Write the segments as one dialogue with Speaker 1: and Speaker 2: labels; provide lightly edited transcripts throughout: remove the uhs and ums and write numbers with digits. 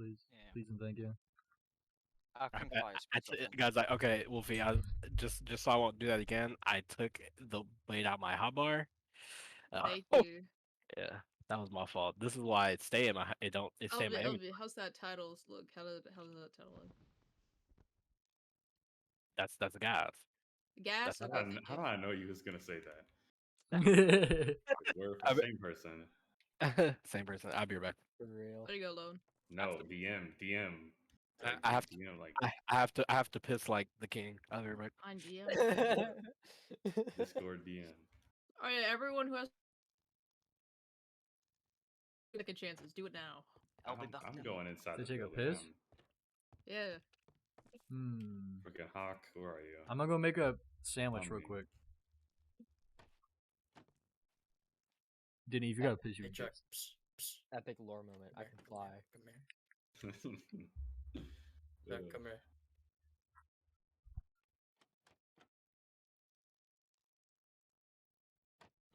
Speaker 1: please.
Speaker 2: Yeah.
Speaker 1: Please and thank you.
Speaker 2: I'll comply.
Speaker 3: Guys, like, okay, Wolfie, just so I won't do that again. I took the blade out my hotbar.
Speaker 4: Thank you.
Speaker 3: Yeah, that was my fault. This is why it stay in my stay in my image.
Speaker 4: LB, how's that title look? How does that title look?
Speaker 3: That's gas.
Speaker 4: Gas?
Speaker 3: That's
Speaker 4: Okay,
Speaker 5: How
Speaker 4: thank
Speaker 5: did
Speaker 4: you.
Speaker 5: I know you was gonna say that? We're
Speaker 3: I
Speaker 5: the
Speaker 3: mean-
Speaker 5: same person.
Speaker 3: Same person. I'll be right back.
Speaker 6: For real.
Speaker 4: There you go, Lone.
Speaker 5: No, DM.
Speaker 3: I have to.
Speaker 5: DM like
Speaker 3: I have to piss like the king. I'll be right back.
Speaker 4: On DM.
Speaker 5: Discord DM.
Speaker 4: Alright, everyone who has second chances, do it now.
Speaker 5: I'm going inside
Speaker 1: To
Speaker 5: the
Speaker 1: take a
Speaker 5: building.
Speaker 1: piss?
Speaker 4: Yeah.
Speaker 5: Freaking Hawk, where are you?
Speaker 1: I'm gonna go make a sandwich real
Speaker 5: Hungry.
Speaker 1: quick. Denny, if you got a piss, you
Speaker 7: Hey,
Speaker 1: can
Speaker 7: Chuck.
Speaker 1: piss.
Speaker 7: Psst, psst.
Speaker 6: Epic lore moment. I can fly.
Speaker 7: Come here. Chuck, come here.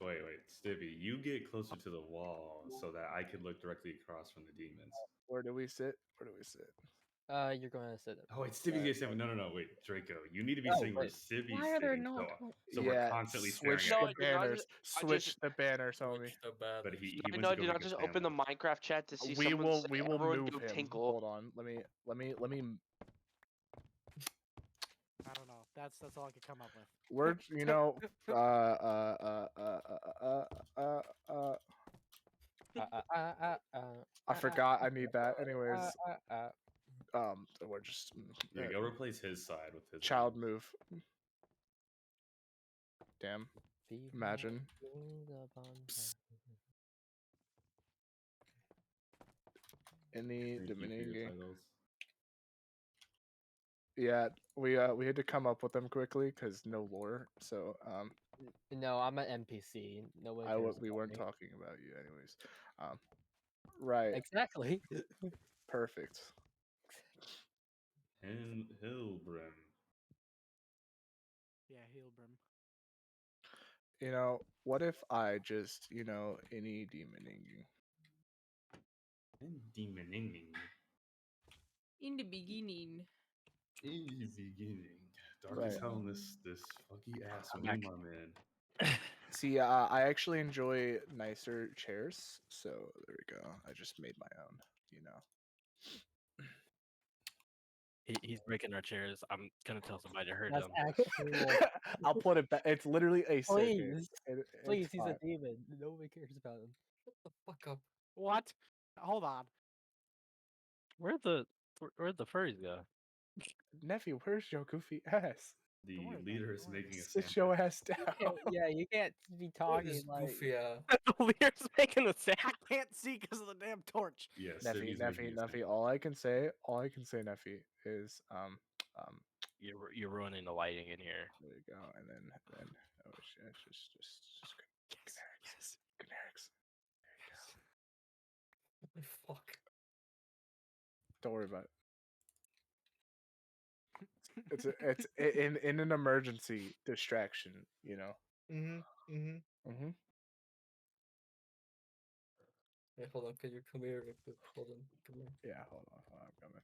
Speaker 5: Wait, Stibby, you get closer to the wall so that I can look directly across from the demons.
Speaker 8: Where do we sit? Where do we sit?
Speaker 6: You're going to sit.
Speaker 5: Oh wait, Stibby's getting seven. No, wait, Draco, you need to be
Speaker 6: Oh,
Speaker 5: sitting where
Speaker 6: wait.
Speaker 5: Stibby's
Speaker 2: Why are there
Speaker 5: sitting.
Speaker 2: no-
Speaker 5: So we're constantly staring
Speaker 8: switch
Speaker 5: at
Speaker 8: the
Speaker 5: him.
Speaker 8: banners.
Speaker 2: I
Speaker 8: Switch
Speaker 2: just-
Speaker 8: the banners, homie.
Speaker 7: Switch the bad.
Speaker 5: But he
Speaker 2: I
Speaker 5: went
Speaker 2: know,
Speaker 5: to go
Speaker 2: dude. I
Speaker 5: make a
Speaker 2: just opened the
Speaker 5: sandwich.
Speaker 2: Minecraft chat to see
Speaker 8: We
Speaker 2: someone
Speaker 8: will
Speaker 2: say
Speaker 8: we will
Speaker 2: everyone
Speaker 8: move
Speaker 2: do
Speaker 8: him.
Speaker 2: Tinkle.
Speaker 8: Hold on. Let me.
Speaker 9: I don't know. That's all I could come up with.
Speaker 8: We're I forgot I need that. Anyways, we're just
Speaker 5: Yeah, go replace his side with his
Speaker 8: child
Speaker 5: own.
Speaker 8: move. Damn. Imagine. Any
Speaker 5: Thank you for your
Speaker 8: Dominican.
Speaker 5: titles.
Speaker 8: Yeah, we had to come up with them quickly because no lore. So
Speaker 6: No, I'm an NPC. No one cares
Speaker 8: we
Speaker 6: about
Speaker 8: weren't
Speaker 6: me.
Speaker 8: talking about you anyways. Right.
Speaker 6: Exactly.
Speaker 8: Perfect.
Speaker 5: And Hillbrim.
Speaker 9: Yeah, Heelbrim.
Speaker 8: What if I just, any demoning?
Speaker 5: And demoning.
Speaker 4: In the beginning.
Speaker 5: In the beginning. Dark as
Speaker 8: Right.
Speaker 5: hell in this funky ass room I'm in.
Speaker 8: See, I actually enjoy nicer chairs, so there we go. I just made my own,
Speaker 3: He's breaking our chairs. I'm gonna tell somebody to hurt
Speaker 6: That's
Speaker 3: him.
Speaker 6: actual.
Speaker 8: I'll put it back. It's literally a staircase.
Speaker 6: Please,
Speaker 8: It's
Speaker 6: please, he's a
Speaker 8: fine.
Speaker 6: demon. Nobody cares about him.
Speaker 7: Shut the fuck up.
Speaker 9: What? Hold on.
Speaker 3: Where'd the furries go?
Speaker 8: Nephew, where's your goofy ass?
Speaker 5: The
Speaker 9: Don't worry about
Speaker 5: leader
Speaker 9: it,
Speaker 5: is
Speaker 9: don't worry
Speaker 5: making a
Speaker 8: Sit
Speaker 5: sandwich.
Speaker 8: your ass down.
Speaker 6: Yeah, you can't be
Speaker 7: What
Speaker 6: talking
Speaker 7: is
Speaker 6: like.
Speaker 7: goofy?
Speaker 3: The leader's making a
Speaker 9: I
Speaker 3: sandwich.
Speaker 9: can't see because of the damn torch.
Speaker 5: Yeah,
Speaker 8: Neffy,
Speaker 5: Stibby's making a
Speaker 8: Neffy.
Speaker 5: sandwich.
Speaker 8: All I can say, Neffy, is
Speaker 3: You're ruining the lighting in here.
Speaker 8: there you go, and then oh shit, just
Speaker 9: Yes.
Speaker 8: generics.
Speaker 7: Holy fuck.
Speaker 8: Don't worry about it. It's in an emergency distraction, Mm-hmm.
Speaker 7: Hey, hold on. Can you come here? Real quick? Hold on. Come here.
Speaker 8: Yeah, hold on, I'm coming.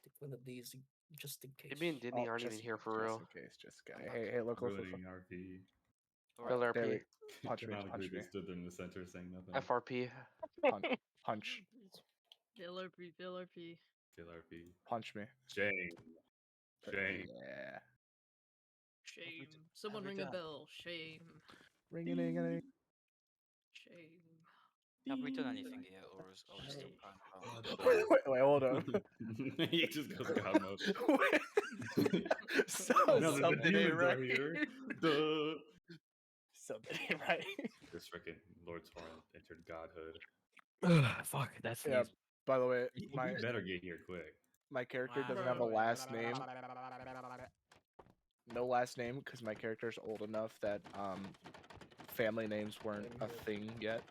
Speaker 7: Take one of these just in case.
Speaker 2: Maybe and Disney aren't even
Speaker 8: Just-
Speaker 2: here for
Speaker 8: just
Speaker 2: real.
Speaker 8: in case, hey, look.
Speaker 5: Ruining RP.
Speaker 2: Fill
Speaker 8: There
Speaker 2: RP.
Speaker 8: we- Punch me,
Speaker 5: Canonically,
Speaker 8: punch
Speaker 5: they
Speaker 8: me.
Speaker 5: stood there in the center saying nothing.
Speaker 2: FRP.
Speaker 8: Punch,
Speaker 4: Fill RP, fill RP.
Speaker 5: Kill RP.
Speaker 8: punch me.
Speaker 5: Shame. Shame.
Speaker 8: Yeah.
Speaker 4: Shame. Someone
Speaker 2: every
Speaker 4: ring a
Speaker 2: time.
Speaker 4: bell. Shame.
Speaker 8: Ring a ding a ding.
Speaker 4: Shame.
Speaker 2: Have we done anything yet, or is we still kind of?
Speaker 8: Wait, hold on.
Speaker 5: He just goes God mode.
Speaker 8: So,
Speaker 5: No, the
Speaker 8: something ain't
Speaker 5: demons
Speaker 8: right.
Speaker 5: are here. Duh.
Speaker 8: Something ain't right.
Speaker 5: This freaking Lord Torrent entered godhood.
Speaker 3: Fuck, that's
Speaker 8: Yeah. By the way,
Speaker 5: You
Speaker 8: my
Speaker 5: better get here quick.
Speaker 8: my character doesn't have a last name. No last name because my character's old enough that family names weren't a thing yet.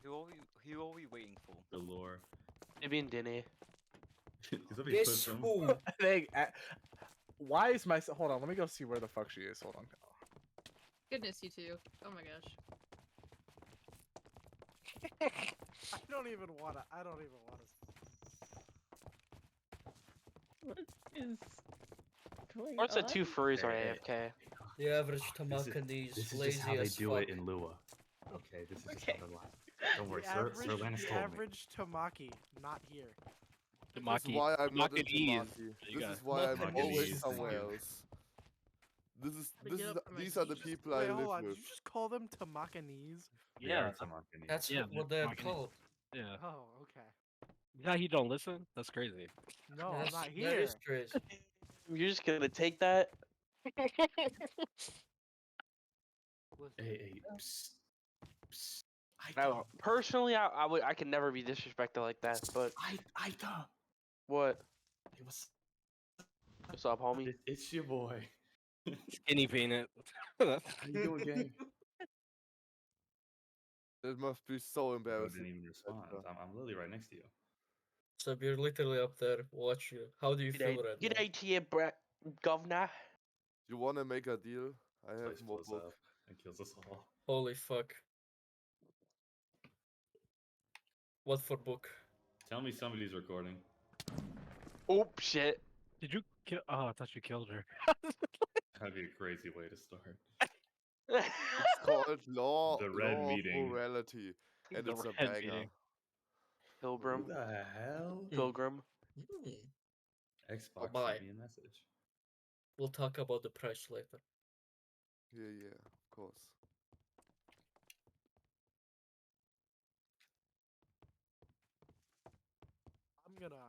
Speaker 2: Who are we waiting for?
Speaker 5: The lore.
Speaker 2: Maybe in Disney.
Speaker 5: Somebody put
Speaker 7: This
Speaker 5: some.
Speaker 7: fool.
Speaker 8: Why is my hold on? Let me go see where the fuck she is. Hold on.
Speaker 4: Goodness, you two. Oh my gosh.
Speaker 9: don't even wanna. I don't even wanna.
Speaker 10: What is going
Speaker 3: What's the
Speaker 10: on?
Speaker 3: two furries are
Speaker 5: Hey,
Speaker 3: AFK?
Speaker 7: The average
Speaker 5: This
Speaker 7: Tamakanese,
Speaker 5: is just
Speaker 7: lazy
Speaker 5: how they
Speaker 7: as
Speaker 5: do
Speaker 7: fuck.
Speaker 5: it in Lua. Okay, this is just
Speaker 10: Okay.
Speaker 5: how they're like. Don't worry,
Speaker 9: The
Speaker 5: Sir Lannis
Speaker 9: the
Speaker 5: told me.
Speaker 9: average Tamaki, not here.
Speaker 11: This is
Speaker 3: Tamaki.
Speaker 11: why I'm not in
Speaker 3: Tamaki is-
Speaker 11: Tamaki.
Speaker 3: you
Speaker 11: This
Speaker 3: got
Speaker 11: is why I'm
Speaker 5: Tamaki
Speaker 11: always
Speaker 5: is-
Speaker 11: somewhere
Speaker 5: thank you.
Speaker 11: else. This is
Speaker 4: Gotta
Speaker 11: this
Speaker 4: get
Speaker 11: is
Speaker 4: up from my
Speaker 11: these are the
Speaker 4: knees.
Speaker 11: people I
Speaker 9: Wait,
Speaker 11: live
Speaker 9: hold on.
Speaker 11: with.
Speaker 9: Did you just call them Tamakanese?
Speaker 5: They
Speaker 3: Yeah,
Speaker 5: are Tamaki.
Speaker 7: That's
Speaker 3: Yeah,
Speaker 7: what they're
Speaker 3: fucking-
Speaker 7: called.
Speaker 3: yeah.
Speaker 9: Oh, okay.
Speaker 3: Now you don't listen? That's crazy.
Speaker 9: No, I'm
Speaker 7: That's,
Speaker 9: not
Speaker 7: that
Speaker 9: here.
Speaker 7: is crazy.
Speaker 3: You're just gonna take that?
Speaker 5: Hey, psst, psst.
Speaker 3: No, personally, I can never be disrespected like that. But
Speaker 5: Aita.
Speaker 3: what?
Speaker 5: It was.
Speaker 3: What's up, homie?
Speaker 5: It's your boy.
Speaker 3: Skinny peanut.
Speaker 5: How you doing, gang?
Speaker 11: That must be so
Speaker 5: I
Speaker 11: embarrassing.
Speaker 5: didn't even respond. I'm literally right next to you.
Speaker 7: So you're literally up there. Watch you. How do you feel right now?
Speaker 3: G'day to you, governor.
Speaker 11: You wanna make a deal? I have
Speaker 5: Place
Speaker 11: more
Speaker 5: blows
Speaker 11: book.
Speaker 5: up and kills us all.
Speaker 7: Holy fuck. What for book?
Speaker 5: Tell me somebody's recording.
Speaker 3: Oh shit! Did you kill? Oh, I thought you killed her.
Speaker 5: That'd be a crazy way to start.
Speaker 11: It's called law,
Speaker 5: The red
Speaker 11: law
Speaker 5: meeting.
Speaker 11: of morality, and
Speaker 3: The
Speaker 11: it's a
Speaker 3: red
Speaker 11: banger.
Speaker 3: meeting.
Speaker 5: Who
Speaker 3: Pilgrim.
Speaker 5: the hell?
Speaker 3: Pilgrim.
Speaker 5: Xbox
Speaker 7: bye.
Speaker 5: sent me a message.
Speaker 7: We'll talk about the price later.
Speaker 11: Yeah, of course.
Speaker 9: I'm gonna.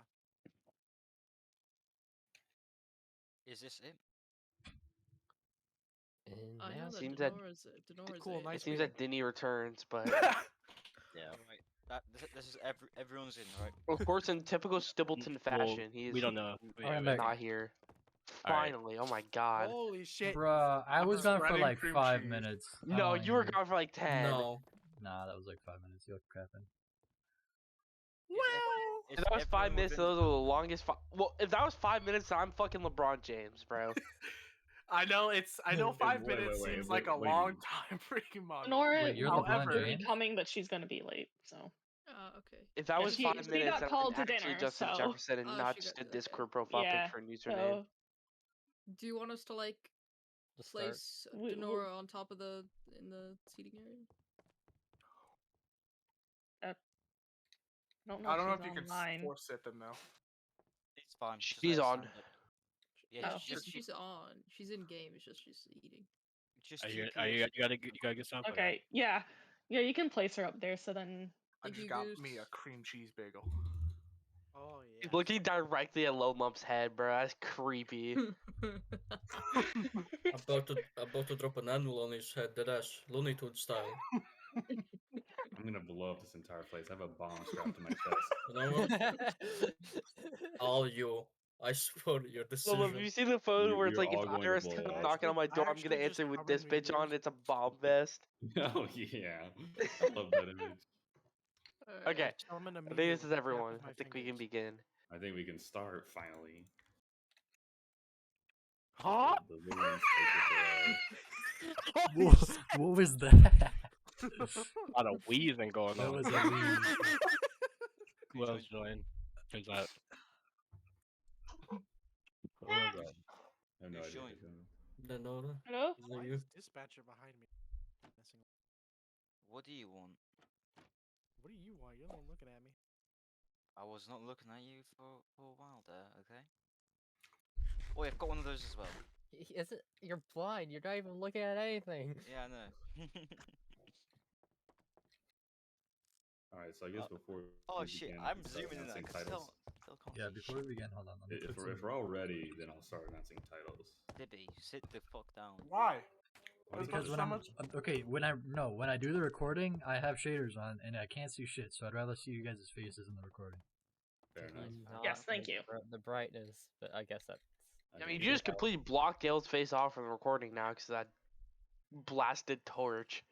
Speaker 2: Is this it?
Speaker 6: And
Speaker 4: I
Speaker 6: now
Speaker 4: know that
Speaker 3: Seems that-
Speaker 4: Denora's
Speaker 9: Cool,
Speaker 4: it.
Speaker 9: nice
Speaker 3: It seems
Speaker 9: beer.
Speaker 3: that Denny returns, but
Speaker 2: Yeah. Right. This is everyone's in, right?
Speaker 3: of course, in typical Stippleton fashion, he's
Speaker 1: we don't know.
Speaker 3: not
Speaker 1: Alright,
Speaker 3: here.
Speaker 1: Alright.
Speaker 3: Finally, oh my god.
Speaker 9: Holy shit.
Speaker 1: Bruh, I was gone for
Speaker 8: Spreading
Speaker 1: like
Speaker 8: cream
Speaker 1: 5
Speaker 8: cheese.
Speaker 1: minutes.
Speaker 3: No,
Speaker 1: only
Speaker 3: you were
Speaker 1: here.
Speaker 3: gone for like 10.
Speaker 7: No.
Speaker 1: Nah, that was like 5 minutes. You look crapping.
Speaker 3: If that was 5 minutes, those are the longest. Well, if that was 5 minutes, then I'm fucking LeBron James, bro.
Speaker 8: I know I know 5
Speaker 5: Wait,
Speaker 8: minutes
Speaker 5: wait,
Speaker 8: seems
Speaker 5: wait,
Speaker 8: like a
Speaker 5: what do you
Speaker 8: long
Speaker 5: mean?
Speaker 8: time freaking month.
Speaker 10: Nora
Speaker 1: Wait, you're
Speaker 8: LeBron
Speaker 10: would be
Speaker 1: James?
Speaker 10: coming, but she's gonna be late. So
Speaker 4: Okay.
Speaker 3: If that
Speaker 10: Yeah,
Speaker 3: was
Speaker 10: she-
Speaker 3: 5
Speaker 10: she
Speaker 3: minutes,
Speaker 10: got
Speaker 3: then
Speaker 10: called
Speaker 3: I'm
Speaker 10: to
Speaker 3: actually
Speaker 10: dinner,
Speaker 3: Justin
Speaker 10: so-
Speaker 3: Jefferson and
Speaker 4: Oh,
Speaker 3: not
Speaker 4: she
Speaker 3: just a
Speaker 4: got-
Speaker 3: Discord
Speaker 4: okay.
Speaker 3: profile
Speaker 10: yeah.
Speaker 3: picture and username.
Speaker 10: So
Speaker 4: Do you want us to like
Speaker 6: Just start.
Speaker 4: place
Speaker 10: We-
Speaker 4: Denora on top of the in the seating area?
Speaker 10: I don't know.
Speaker 8: I don't know
Speaker 10: if
Speaker 8: if
Speaker 10: she's
Speaker 8: you can
Speaker 10: online.
Speaker 8: force sit them though.
Speaker 2: It's fine. just
Speaker 3: She's
Speaker 2: let her
Speaker 3: on.
Speaker 2: stand up. Yeah,
Speaker 10: Oh.
Speaker 4: She's on. She's in game. It's just she's eating.
Speaker 2: just
Speaker 3: You
Speaker 2: TP us.
Speaker 3: gotta get something.
Speaker 10: Okay. Yeah. Yeah. You can place her up there. So then.
Speaker 8: I
Speaker 4: Thank
Speaker 8: just
Speaker 4: you,
Speaker 8: got
Speaker 4: Goose.
Speaker 8: me a cream cheese bagel.
Speaker 9: Oh yeah.
Speaker 3: He's looking directly at Lone Lump's head, bro. That's creepy.
Speaker 7: About to drop an anvil on his head. Deadass. Looney Tunes style.
Speaker 5: I'm gonna blow up this entire place. I have a bomb strapped to my chest.
Speaker 7: You know what? All you. I swear your
Speaker 3: Lone Lump,
Speaker 7: decision.
Speaker 3: have you seen the photo where it's
Speaker 5: You're
Speaker 3: like, if
Speaker 5: all going to
Speaker 3: Iris
Speaker 5: blow
Speaker 3: comes
Speaker 5: up.
Speaker 3: knocking on my door, I'm gonna
Speaker 9: actually just
Speaker 3: answer with
Speaker 9: covered
Speaker 3: this
Speaker 9: me
Speaker 3: bitch on.
Speaker 9: news.
Speaker 3: It's a bomb vest.
Speaker 5: Oh yeah, I love that image.
Speaker 3: Okay,
Speaker 9: Tell him in a
Speaker 3: I think
Speaker 9: meeting
Speaker 3: this is
Speaker 9: with a snap
Speaker 3: everyone.
Speaker 9: of my
Speaker 3: I think we can
Speaker 9: fingers.
Speaker 3: begin.
Speaker 5: I think we can start finally.
Speaker 3: Huh?
Speaker 5: The balloons take
Speaker 1: What was that?
Speaker 3: A lot of wheezing going
Speaker 1: That
Speaker 3: on.
Speaker 1: was a wheeze.
Speaker 3: Who else joined? Turns out.
Speaker 5: us away. I have no
Speaker 2: Who's
Speaker 5: idea.
Speaker 2: joined?
Speaker 7: Denora.
Speaker 10: Hello.
Speaker 7: Is
Speaker 9: Why
Speaker 7: that you?
Speaker 9: is dispatcher behind me? Messing-
Speaker 2: What do you want?
Speaker 9: What do you want? You're the one looking at me.
Speaker 2: I was not looking at you for a while there. Okay. Oh, I've got one of those as well.
Speaker 6: Isn't you're blind? You're not even looking at anything.
Speaker 2: Yeah, I know.
Speaker 5: All right, so I guess before.
Speaker 2: Oh
Speaker 5: we
Speaker 2: shit!
Speaker 5: begin, we
Speaker 2: I'm
Speaker 5: can start
Speaker 2: zooming in. I
Speaker 5: announcing
Speaker 2: can
Speaker 5: titles.
Speaker 2: still can't
Speaker 1: Yeah,
Speaker 2: see
Speaker 1: before we
Speaker 2: shit.
Speaker 1: begin, hold on. Let me
Speaker 5: If
Speaker 1: put
Speaker 5: we're,
Speaker 1: some...
Speaker 5: if we're all ready, then I'll start announcing titles.
Speaker 2: Dibby, sit the fuck down.
Speaker 8: Why?
Speaker 1: Because when okay, when I do the recording, I have shaders on and I can't see shit, so I'd rather see you guys' faces in the recording.
Speaker 5: Fair enough.
Speaker 6: Not
Speaker 10: Yes, thank
Speaker 6: like
Speaker 10: you.
Speaker 6: The brightness, but I guess that's.
Speaker 3: I mean, you just completely blocked Dale's face off from the recording now because that blasted torch.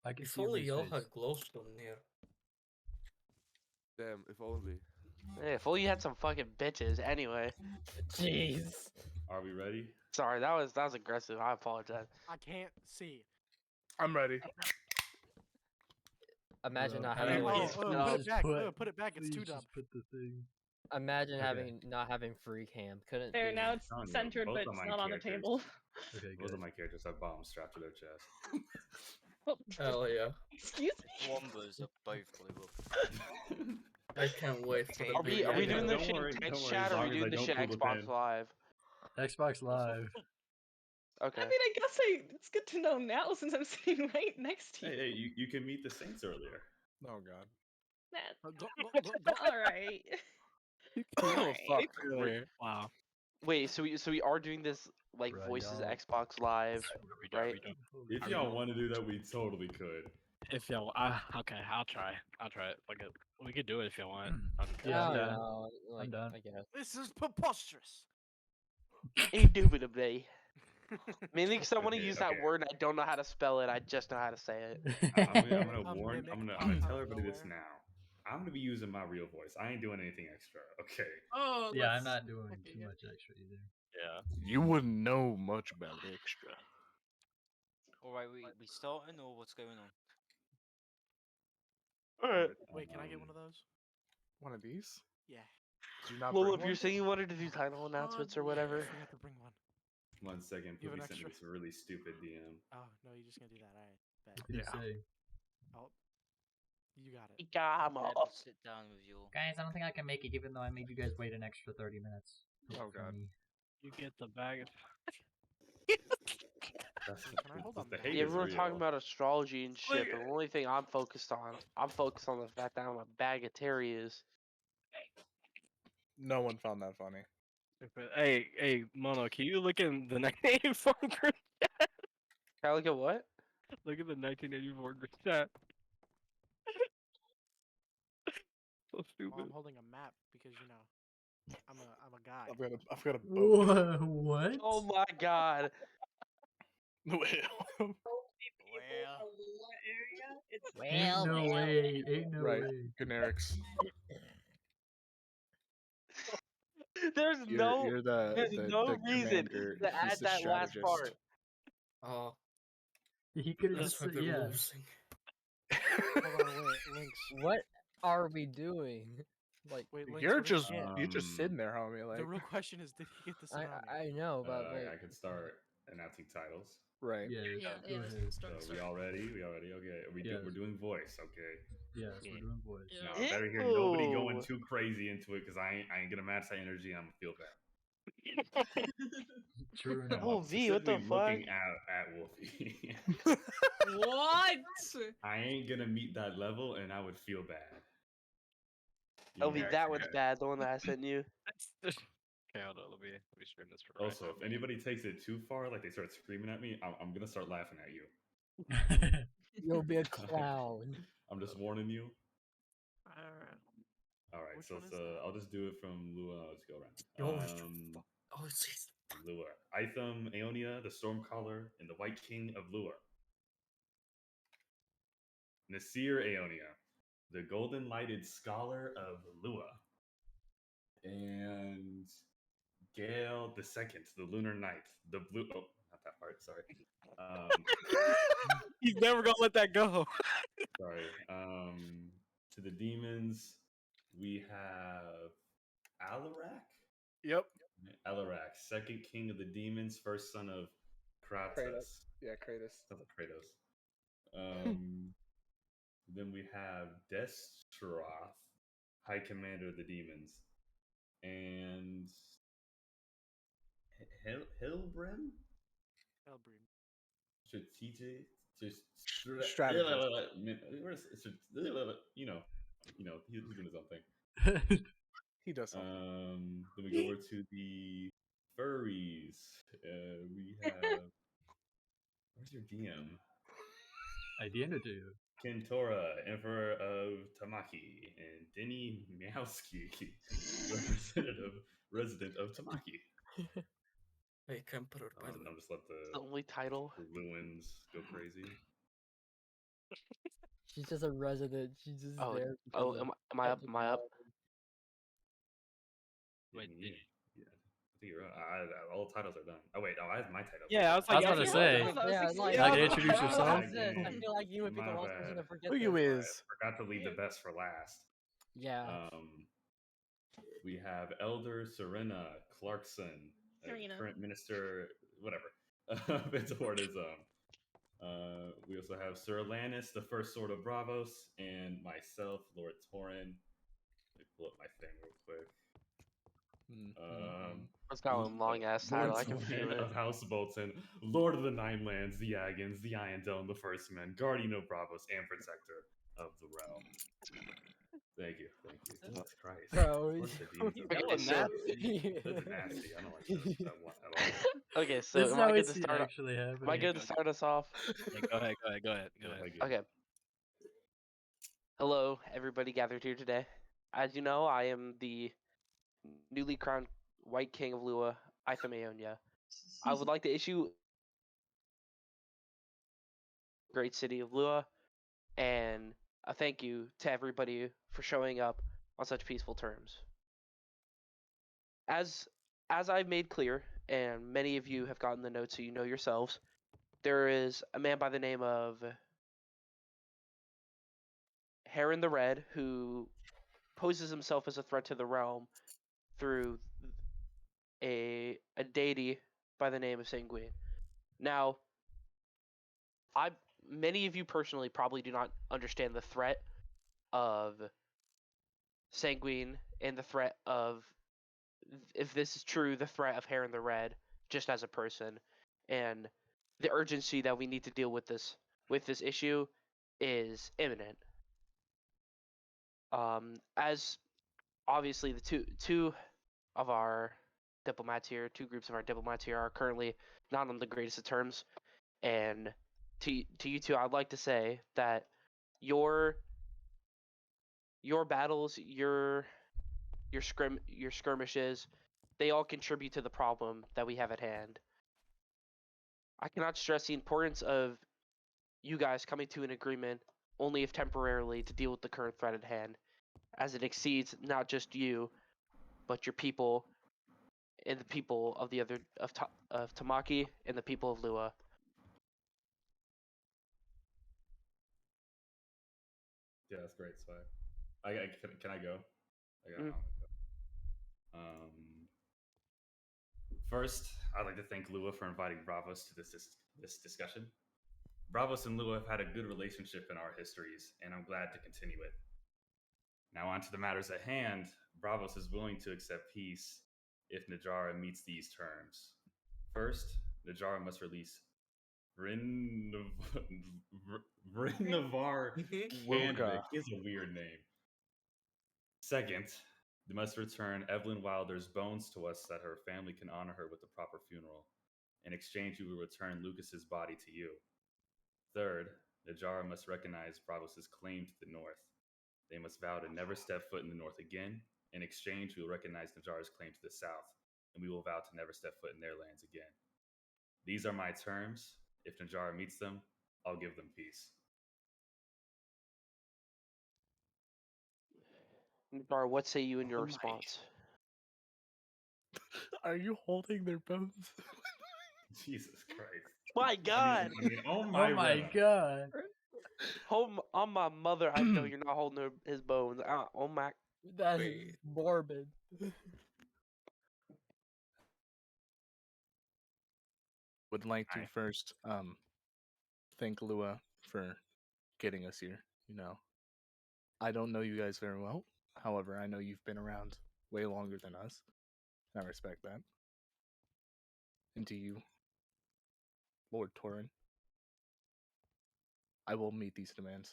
Speaker 1: I can
Speaker 7: If
Speaker 1: see
Speaker 7: only y'all
Speaker 1: everybody's
Speaker 7: had glowstone here.
Speaker 11: Damn, if only.
Speaker 3: Hey, if only you had some fucking bitches. Anyway,
Speaker 6: Jeez.
Speaker 5: Are we ready?
Speaker 3: sorry, that was aggressive. I apologize.
Speaker 9: I can't see.
Speaker 8: I'm ready.
Speaker 6: Imagine not
Speaker 1: Please,
Speaker 6: having.
Speaker 9: Oh,
Speaker 1: please
Speaker 9: put it back. It's
Speaker 1: please
Speaker 9: too dumb.
Speaker 1: just put the thing.
Speaker 6: Imagine
Speaker 1: Okay.
Speaker 6: not having free cam. Couldn't
Speaker 10: There,
Speaker 6: do
Speaker 10: now
Speaker 6: it.
Speaker 10: it's
Speaker 5: Telling you,
Speaker 10: centered,
Speaker 5: both
Speaker 10: but
Speaker 5: of
Speaker 10: it's
Speaker 5: my
Speaker 10: not on the
Speaker 5: characters-
Speaker 10: table.
Speaker 1: Okay,
Speaker 5: Both
Speaker 1: good.
Speaker 5: of my characters have bombs strapped to their chest.
Speaker 10: Oh,
Speaker 7: Hell yeah.
Speaker 10: excuse me?
Speaker 2: Wombas are both blew up.
Speaker 7: I can't wait for the
Speaker 2: Are
Speaker 7: big
Speaker 12: Are we
Speaker 5: Yeah,
Speaker 12: doing
Speaker 5: don't
Speaker 12: this shit in
Speaker 5: worry,
Speaker 12: text
Speaker 5: don't worry,
Speaker 12: chat
Speaker 5: as
Speaker 12: or are
Speaker 5: long
Speaker 12: we
Speaker 5: as I
Speaker 12: doing this
Speaker 5: don't
Speaker 12: shit
Speaker 5: pull the
Speaker 12: Xbox
Speaker 5: pin.
Speaker 12: Live?
Speaker 1: Xbox Live.
Speaker 12: Okay.
Speaker 10: I mean, I guess it's good to know now since I'm sitting right next to you.
Speaker 5: Hey, you can meet the Saints earlier.
Speaker 8: Oh god.
Speaker 10: All right.
Speaker 3: Oh
Speaker 10: Alright.
Speaker 3: fuck! Earlier. Wow.
Speaker 12: Wait, so we are doing this like
Speaker 1: Right,
Speaker 12: voices
Speaker 1: y'all.
Speaker 12: Xbox Live, right?
Speaker 5: If y'all want to do that, we totally could.
Speaker 3: If y'all, okay, I'll try. I'll try it. Like we could do it if y'all want.
Speaker 1: Yeah, I'm
Speaker 6: I don't
Speaker 1: down.
Speaker 6: know, like,
Speaker 1: I'm done.
Speaker 6: I guess.
Speaker 9: This is preposterous.
Speaker 12: Indubitably. Mainly because I want to
Speaker 5: Okay,
Speaker 12: use
Speaker 5: okay.
Speaker 12: that word and I don't know how to spell it. I just know how to say it.
Speaker 5: I'm gonna
Speaker 9: A
Speaker 5: warn.
Speaker 9: mimic
Speaker 5: I'm gonna
Speaker 9: out
Speaker 5: tell
Speaker 9: of
Speaker 5: everybody this
Speaker 9: nowhere.
Speaker 5: now. I'm gonna be using my real voice. I ain't doing anything extra. Okay.
Speaker 4: Oh,
Speaker 1: Yeah, I'm
Speaker 4: let's-
Speaker 1: not doing
Speaker 4: okay,
Speaker 1: too
Speaker 4: yeah.
Speaker 1: much extra either.
Speaker 3: Yeah.
Speaker 8: You wouldn't know much about extra.
Speaker 2: Alright, we starting or what's going on?
Speaker 12: Alright.
Speaker 9: Wait, can I get one of those?
Speaker 8: One of these?
Speaker 9: Yeah.
Speaker 8: Did you not
Speaker 12: Well,
Speaker 8: bring
Speaker 12: if you're
Speaker 8: one?
Speaker 12: saying you wanted to do title announcements or
Speaker 9: I
Speaker 12: whatever.
Speaker 9: forgot to bring one.
Speaker 5: 1 second.
Speaker 9: You have
Speaker 5: Poopy
Speaker 9: an
Speaker 5: sent me
Speaker 9: extra?
Speaker 5: this really stupid DM.
Speaker 9: Oh no, you're just gonna do that. All right. Bet.
Speaker 1: What did you say?
Speaker 9: Oh, you got it.
Speaker 12: Gama.
Speaker 2: Deb, sit down with your.
Speaker 1: Guys, I don't think I can make it, even though I made you guys wait an extra 30 minutes.
Speaker 8: Oh god.
Speaker 3: You get the bag.
Speaker 5: That's
Speaker 9: Wait, can I hold on
Speaker 5: the
Speaker 9: that?
Speaker 5: hate
Speaker 12: Yeah,
Speaker 5: is
Speaker 12: everyone's
Speaker 5: real.
Speaker 12: talking about astrology and shit, but the only thing I'm focused on the fact that I'm a bag of terriers.
Speaker 8: No one found that funny.
Speaker 3: Hey, Mono, can you look in the 1984 group chat?
Speaker 12: Can I look at what?
Speaker 3: Look at the 1984 group chat. So
Speaker 9: Well,
Speaker 3: stupid.
Speaker 9: I'm holding a map because you know I'm a guy.
Speaker 8: I've got a boat.
Speaker 1: What?
Speaker 12: Oh my god.
Speaker 8: Wait,
Speaker 1: Ain't no way. Ain't no
Speaker 8: right,
Speaker 1: way.
Speaker 8: generics.
Speaker 12: There's no
Speaker 8: You're the
Speaker 12: reason
Speaker 8: commander.
Speaker 12: to
Speaker 8: He's
Speaker 12: add
Speaker 8: the
Speaker 12: that last
Speaker 8: strategist.
Speaker 12: part.
Speaker 7: Oh,
Speaker 1: He could have
Speaker 7: that's
Speaker 1: just
Speaker 7: why
Speaker 1: said,
Speaker 7: they're
Speaker 1: yeah.
Speaker 7: losing.
Speaker 9: Hold on, wait, Lynx.
Speaker 6: What are we doing? Like,
Speaker 9: Wait, Lynx,
Speaker 8: You're
Speaker 9: what did
Speaker 8: just
Speaker 9: you get?
Speaker 8: you're just sitting there, homie. Like
Speaker 9: The real question is, did he get the tsunami?
Speaker 6: I know, but like,
Speaker 5: I can start announcing titles.
Speaker 8: right.
Speaker 1: Yeah,
Speaker 4: Yeah,
Speaker 1: go
Speaker 4: yeah.
Speaker 1: ahead.
Speaker 5: So
Speaker 4: Start.
Speaker 5: we all ready? We all ready? Okay.
Speaker 1: Yes.
Speaker 5: We're doing voice. Okay.
Speaker 1: Yes, we're doing voice.
Speaker 4: Yeah.
Speaker 5: Now I better hear nobody going
Speaker 12: Ew.
Speaker 5: too crazy into it because I ain't gonna match that energy. I'm gonna feel bad.
Speaker 1: True
Speaker 5: Now,
Speaker 1: enough.
Speaker 12: Oh,
Speaker 5: I'm
Speaker 12: V, what the
Speaker 5: specifically
Speaker 12: fuck?
Speaker 5: looking at Wolfie.
Speaker 4: What?
Speaker 5: I ain't gonna meet that level, and I would feel bad. You
Speaker 12: Oh, V,
Speaker 5: know,
Speaker 12: that one's bad. The one that I sent you.
Speaker 3: Okay, hold on. Let me stream this for
Speaker 5: Also, if anybody takes it too far, like they start screaming at me, I'm gonna start laughing at you.
Speaker 6: you'll be a clown.
Speaker 5: I'm just warning you.
Speaker 4: Alright.
Speaker 5: All right,
Speaker 9: Which
Speaker 5: so
Speaker 9: one is that?
Speaker 5: I'll just do it from Lua. Let's go
Speaker 7: Oh,
Speaker 5: around.
Speaker 7: oh, it's
Speaker 5: Lua, Itham, Aeonia, the Stormcaller, and the White King of Lua. Nasir Aeonia, the Golden Lighted Scholar of Lua. And Gale the Second, the Lunar Knight, the Blue. Oh, not that part. Sorry.
Speaker 3: He's never gonna let that go.
Speaker 5: Sorry. To the demons, we have Alarak.
Speaker 8: Yep.
Speaker 5: Alarak, second king of the demons, first son of Kratos.
Speaker 8: Kratos. Yeah, Kratos.
Speaker 5: Son of Kratos. Then we have Destroth, High Commander of the Demons, and Hilbrim, strategic, just
Speaker 8: Strategist.
Speaker 5: you know, he's doing his own thing.
Speaker 8: He does something.
Speaker 5: Then we go over to the furries. We have. Where's your DM?
Speaker 1: I DM'd it to you.
Speaker 5: Kentora, Emperor of Tamaki, and Denny Miowski, resident of Tamaki.
Speaker 7: Hey, Emperor, by the way.
Speaker 5: I'll just let
Speaker 12: The only title.
Speaker 5: the Luins go crazy.
Speaker 6: She's just a resident. She's just
Speaker 12: Oh,
Speaker 6: there.
Speaker 12: oh,
Speaker 6: because of
Speaker 12: am I up? Am I up?
Speaker 6: technicality.
Speaker 3: Wait,
Speaker 5: Yeah, think you're right. All the titles are done. Oh wait, I have my title.
Speaker 3: Yeah, I was
Speaker 1: I
Speaker 3: like,
Speaker 1: was about to say.
Speaker 6: Yeah, like,
Speaker 1: Like, introduce
Speaker 6: I
Speaker 1: yourself.
Speaker 6: feel like you would be the last person to forget
Speaker 8: Look
Speaker 6: this.
Speaker 8: who is.
Speaker 5: Forgot to leave the best for last.
Speaker 6: Yeah.
Speaker 5: We have Elder Serena Clarkson,
Speaker 10: Serena.
Speaker 5: current minister, whatever, of Edwardism. We also have Sir Lannis, the first sword of Bravos, and myself, Lord Torin. Let me pull up my thing real quick.
Speaker 12: It's got a long ass
Speaker 5: Lord
Speaker 12: title. I can feel
Speaker 5: Torin
Speaker 12: it.
Speaker 5: of House Bolton, Lord of the Nine Lands, the Agons, the Iron Dome, the First Men, Guardian of Bravos, and Protector of the Realm. Thank you. Jesus Christ.
Speaker 6: Bro,
Speaker 5: What's the demons
Speaker 12: Okay,
Speaker 5: of
Speaker 12: so
Speaker 5: That's nasty. I don't like this at all.
Speaker 12: okay, so
Speaker 1: This is
Speaker 12: am
Speaker 1: how
Speaker 12: I
Speaker 1: I
Speaker 12: good to
Speaker 1: see
Speaker 12: start?
Speaker 1: actually happening.
Speaker 12: Am I good to start us off?
Speaker 3: Yeah, go ahead.
Speaker 12: Okay. Hello, everybody gathered here today. As you know, I am the newly crowned White King of Lua, Ithamaeonia. I would like to issue great city of Lua, and a thank you to everybody for showing up on such peaceful terms. As I've made clear, and many of you have gotten the note so you know yourselves, there is a man by the name of Heron the Red who poses himself as a threat to the realm through a deity by the name of Sanguine. Now, many of you personally probably do not understand the threat of Sanguine and the threat of, if this is true, the threat of Heron the Red just as a person, and the urgency that we need to deal with this issue is imminent. As obviously the two of our diplomats here, two groups of our diplomats here are currently not on the greatest of terms, and to you two, I'd like to say that your battles, your skirmishes, they all contribute to the problem that we have at hand. I cannot stress the importance of you guys coming to an agreement, only if temporarily, to deal with the current threat at hand, as it exceeds not just you, but your people and the people of the other of Tamaki and the people of Lua.
Speaker 5: Yeah, that's great. So, can I go? First, I'd like to thank Lua for inviting Bravos to this discussion. Bravos and Lua have had a good relationship in our histories, and I'm glad to continue it. Now, on to the matters at hand. Bravos is willing to accept peace if Najara meets these terms. First, Najara must release Brinavar Candidate. He has a weird name. Second, they must return Evelyn Wilder's bones to us so that her family can honor her with the proper funeral. In exchange, we will return Lucas's body to you. Third, Najara must recognize Bravos' claim to the north. They must vow to never step foot in the north again. In exchange, we will recognize Najara's claim to the south, and we will vow to never step foot in their lands again. These are my terms. If Najara meets them, I'll give them peace.
Speaker 12: Najara, what say you in your response?
Speaker 8: Are you holding their bones?
Speaker 5: Jesus Christ.
Speaker 12: My God!
Speaker 5: I mean, oh
Speaker 1: my God!
Speaker 12: On my mother, I know you're not holding his bones. Oh my.
Speaker 6: That is morbid.
Speaker 8: Would like to first thank Lua for getting us here. You know, I don't know you guys very well. However, I know you've been around way longer than us. I respect that. And to you, Lord Torin, I will meet these demands.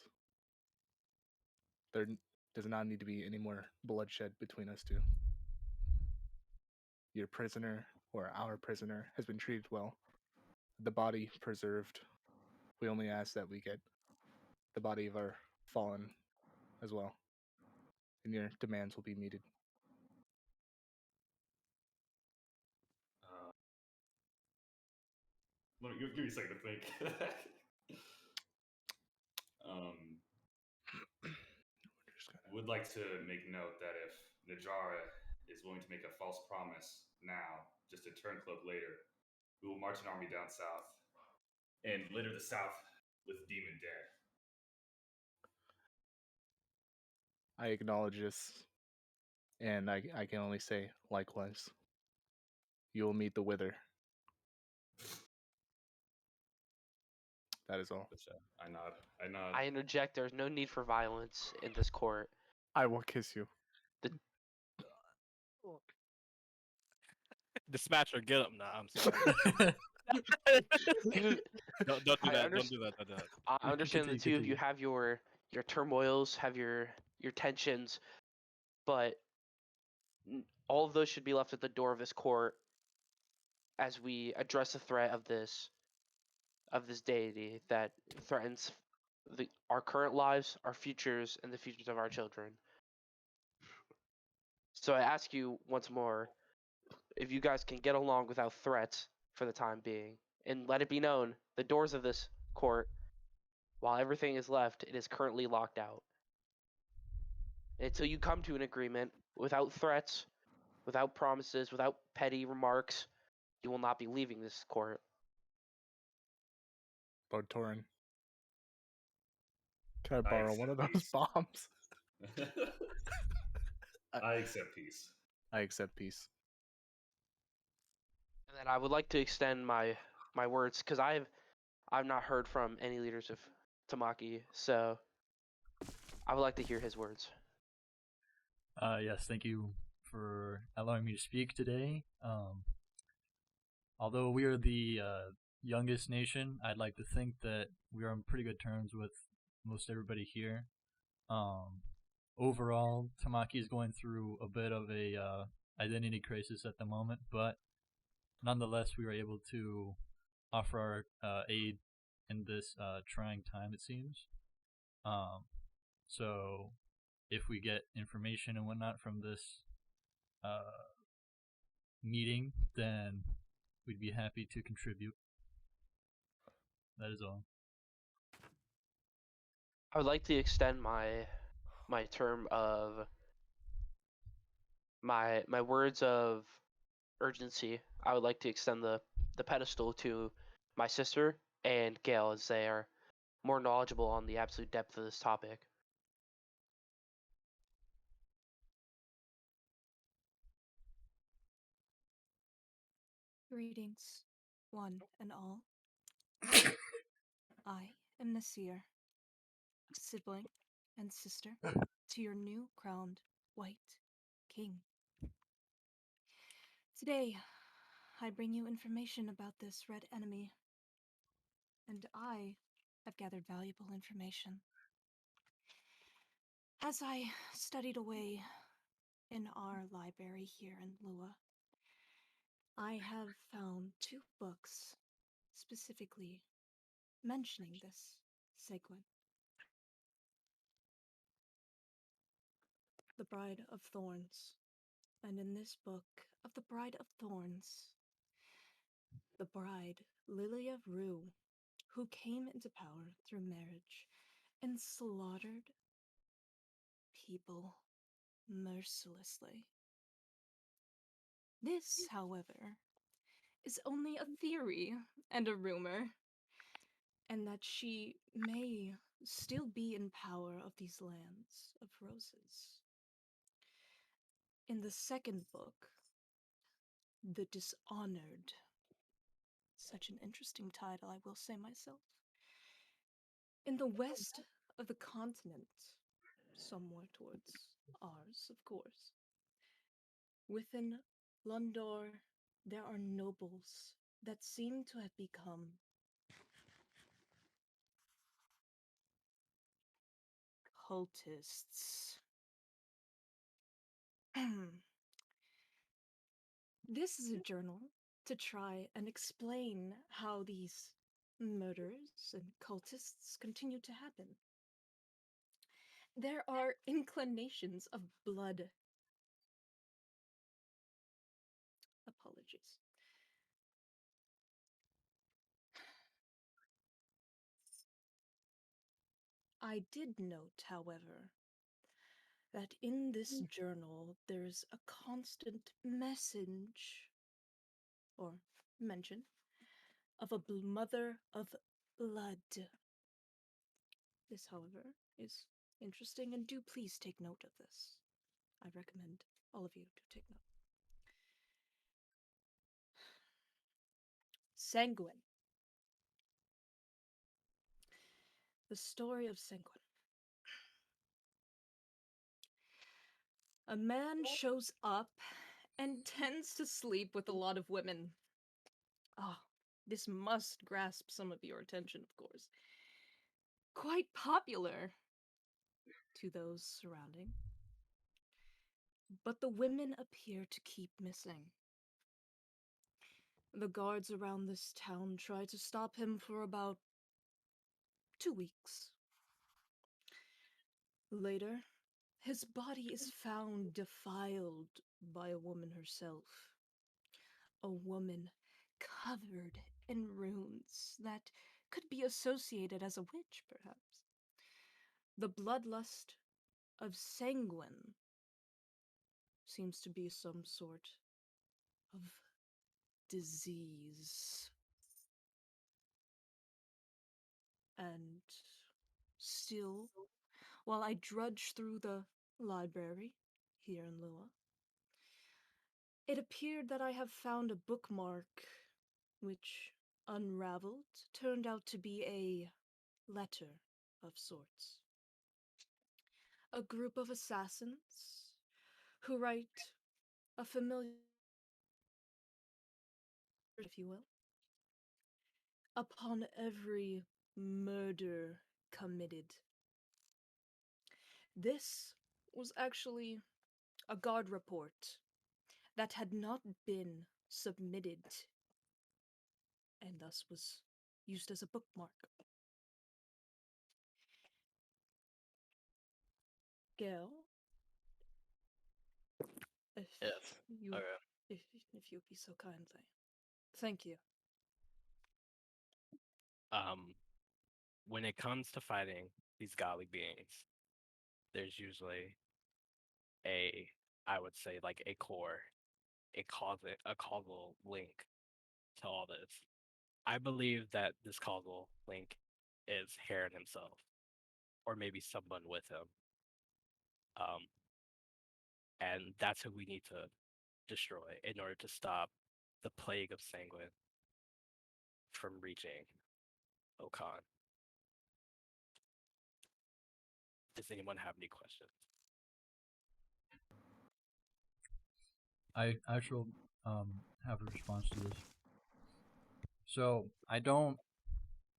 Speaker 8: There does not need to be any more bloodshed between us two. Your prisoner, or our prisoner, has been treated well. The body preserved. We only ask that we get the body of our fallen as well. And your demands will be meted.
Speaker 5: Give me a second to think. Would like to make note that if Najara is willing to make a false promise now, just to turn cloak later, we will march an army down south and litter the south with demon dead.
Speaker 8: I acknowledge this, and I can only say likewise. You will meet the wither. That is all.
Speaker 5: I nod. I nod.
Speaker 12: I interject. There's no need for violence in this court.
Speaker 8: I will kiss you.
Speaker 3: Dispatcher, get up now. I'm sorry. don't do that. Don't do that. Don't do that.
Speaker 12: I understand the
Speaker 1: Continue,
Speaker 12: two of you
Speaker 1: continue.
Speaker 12: have your turmoils, have your tensions, but all of those should be left at the door of this court as we address the threat of this deity that threatens our current lives, our futures, and the futures of our children. So I ask you once more, if you guys can get along without threats for the time being, and let it be known, the doors of this court, while everything is left, it is currently locked out. Until you come to an agreement, without threats, without promises, without petty remarks, you will not be leaving this court.
Speaker 8: Lord Torin. Can I borrow one of those bombs?
Speaker 5: I accept peace.
Speaker 8: I accept peace.
Speaker 12: And then I would like to extend my words, because I've not heard from any leaders of Tamaki, so I would like to hear his words.
Speaker 1: Yes, thank you for allowing me to speak today. Although we are the youngest nation, I'd like to think that we are on pretty good terms with most everybody here. Overall, Tamaki is going through a bit of a identity crisis at the moment, but nonetheless, we were able to offer our aid in this trying time, it seems. So, if we get information and whatnot from this meeting, then we'd be happy to contribute. That is all.
Speaker 12: I would like to extend my term of my words of urgency. I would like to extend the pedestal to my sister and Gail, as they are more knowledgeable on the absolute depth of this topic.
Speaker 13: Greetings, one and all. I am Nasir, sibling and sister to your new crowned White King. Today, I bring you information about this red enemy, and I have gathered valuable information. As I studied away in our library here in Lua, I have found 2 books specifically mentioning this Segwin. The Bride of Thorns. And in this book of the Bride of Thorns, the bride, Lily of Rue, who came into power through marriage and slaughtered people mercilessly. This, however, is only a theory and a rumor, and that she may still be in power of these lands of roses. In the second book, The Dishonored, such an interesting title, I will say myself. In the west of the continent, somewhere towards ours, of course, within Lundor, there are nobles that seem to have become cultists. This is a journal to try and explain how these murders and cultists continue to happen. There are inclinations of blood. Apologies. I did note, however, that in this journal there's a constant message or mention of a mother of blood. This, however, is interesting, and do please take note of this. I recommend all of you to take note. Sanguine. The story of Sanguine. A man shows up and tends to sleep with a lot of women. Ah, this must grasp some of your attention, of course. Quite popular to those surrounding. But the women appear to keep missing. The guards around this town try to stop him for about 2 weeks. Later, his body is found defiled by a woman herself. A woman covered in runes that could be associated as a witch, perhaps. The bloodlust of Sanguine seems to be some sort of disease. And still, while I drudge through the library here in Lua, it appeared that I have found a bookmark which, unraveled, turned out to be a letter of sorts. A group of assassins who write a familiar, if you will, upon every murder committed. This was actually a guard report that had not been submitted and thus was used as a bookmark. Gail, if
Speaker 3: Yes.
Speaker 13: you
Speaker 3: Okay.
Speaker 13: if you'd be so kindly. Thank you.
Speaker 3: When it comes to fighting these godly beings, there's usually I would say like a core, a causal link to all this. I believe that this causal link is Heron himself, or maybe someone with him. Um, and that's who we need to destroy in order to stop the plague of Sanguine from reaching Okan. Does anyone have any questions?
Speaker 1: I shall have a response to this. So I don't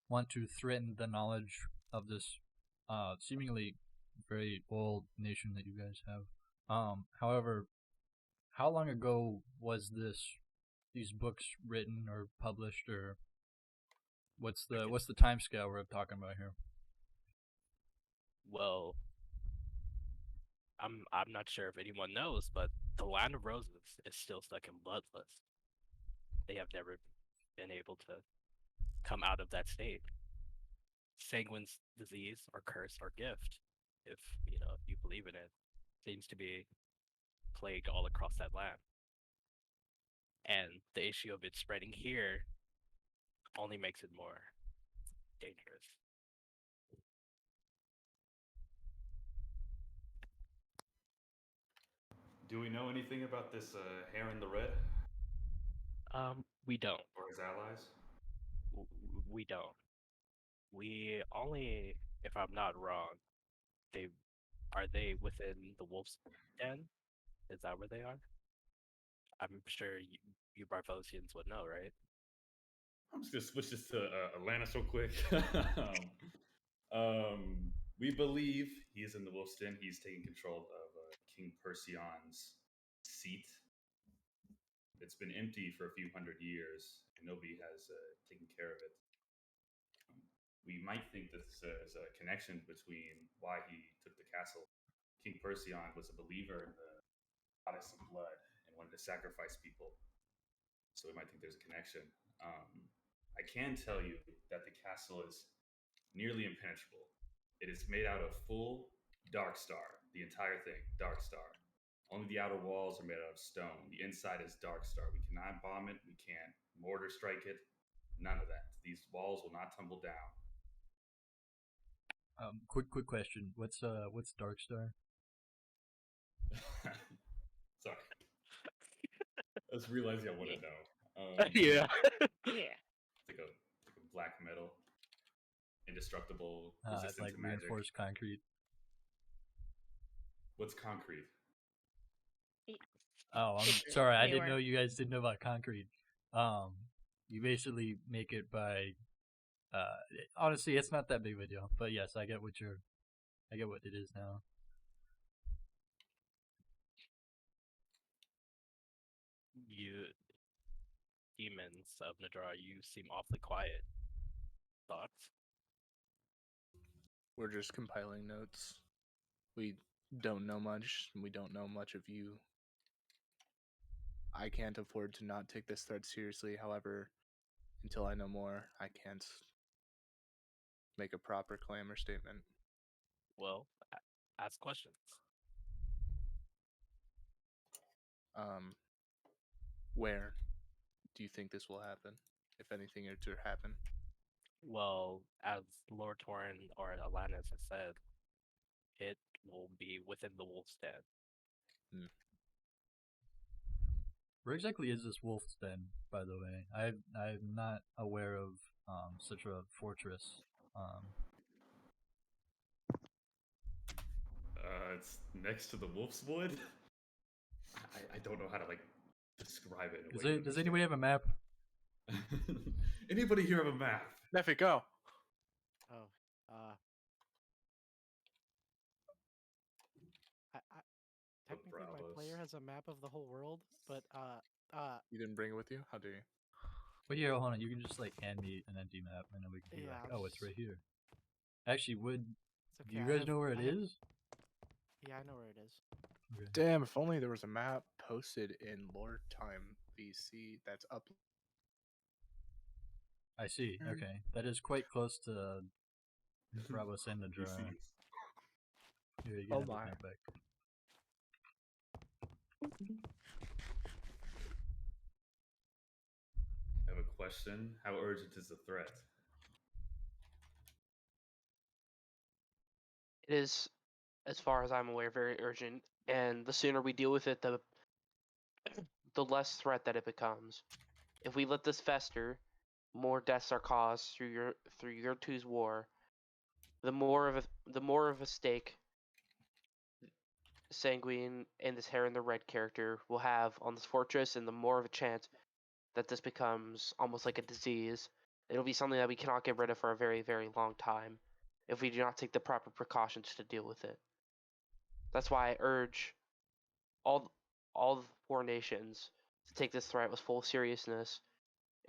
Speaker 1: want to threaten the knowledge of this seemingly very old nation that you guys have. However, how long ago was these books written or published, or what's the time scale we're talking about here?
Speaker 3: Well, I'm not sure if anyone knows, but the Land of Roses is still stuck in Bloodlust. They have never been able to come out of that state. Sanguine's disease or curse or gift, if if you believe in it, seems to be plagued all across that land. And the issue of it spreading here only makes it more dangerous.
Speaker 5: Do we know anything about this Heron the Red?
Speaker 3: We don't.
Speaker 5: Or his allies?
Speaker 3: We don't. We only, if I'm not wrong, they within the Wolf's Den? Is that where they are? I'm sure you Barthosians would know, right?
Speaker 5: I'm just gonna switch this to Atlantis real quick. We believe he is in the Wolf's Den. He's taking control of King Perseon's seat. It's been empty for a few hundred years, and nobody has taken care of it. We might think this is a connection between why he took the castle. King Perseon was a believer in the goddess of blood and wanted to sacrifice people. So we might think there's a connection. I can tell you that the castle is nearly impenetrable. It is made out of full dark star. The entire thing, Dark Star. Only the outer walls are made out of stone. The inside is Dark Star. We cannot bomb it. We can't mortar strike it. None of that. These walls will not tumble down.
Speaker 1: Quick question. What's Dark Star?
Speaker 5: Sorry. I just realizing I want to know.
Speaker 3: Yeah.
Speaker 10: Yeah.
Speaker 5: It's like a black metal, indestructible,
Speaker 1: It's
Speaker 5: resistant
Speaker 1: like
Speaker 5: to magic.
Speaker 1: reinforced concrete.
Speaker 5: What's concrete?
Speaker 1: Oh, I'm sorry. I didn't know you guys didn't know about concrete. You basically make it by. Honestly, it's not that big of a deal. But yes, I get what it is now.
Speaker 3: You demons of Nadra, you seem awfully quiet. Thoughts?
Speaker 8: We're just compiling notes. We don't know much. We don't know much of you. I can't afford to not take this threat seriously. However, until I know more, I can't make a proper claim or statement.
Speaker 3: Well, ask questions.
Speaker 8: Where do you think this will happen, if anything is to happen?
Speaker 3: Well, as Lord Torin or Alanis has said, it will be within the Wolf's Den.
Speaker 1: Where exactly is this wolf's den, by the way? I'm not aware of such a fortress.
Speaker 5: It's next to the Wolf's Wood. I don't know how to describe it.
Speaker 1: Does anybody have a map?
Speaker 5: Anybody here have a map?
Speaker 8: Neffy, go.
Speaker 9: Oh, technically my player has a map of the whole world, but
Speaker 8: You didn't bring it with you? How dare you?
Speaker 1: Well, yeah, hold on. You can just hand me an empty map, and then we can be
Speaker 9: Yeah,
Speaker 1: like,
Speaker 9: I'll
Speaker 1: oh, it's
Speaker 9: just-
Speaker 1: right here. Actually, do
Speaker 9: okay,
Speaker 1: you
Speaker 9: I
Speaker 1: guys
Speaker 9: have-
Speaker 1: know where it
Speaker 9: I have-
Speaker 1: is?
Speaker 9: Yeah, I know where it is.
Speaker 1: Okay.
Speaker 8: Damn, if only there was a map posted in Lord Time VC that's up.
Speaker 1: I see. Okay, that is quite close to Bravos and the draw. Here, you
Speaker 8: Oh
Speaker 1: get
Speaker 8: my.
Speaker 1: that back.
Speaker 5: I have a question. How urgent is the threat?
Speaker 12: It is, as far as I'm aware, very urgent, and the sooner we deal with it, the less threat that it becomes. If we let this fester, more deaths are caused through your two's war. The more of a stake Sanguine and this Hair in the Red character will have on this fortress, and the more of a chance that this becomes almost like a disease. It'll be something that we cannot get rid of for a very, very long time if we do not take the proper precautions to deal with it. That's why I urge all the four nations to take this threat with full seriousness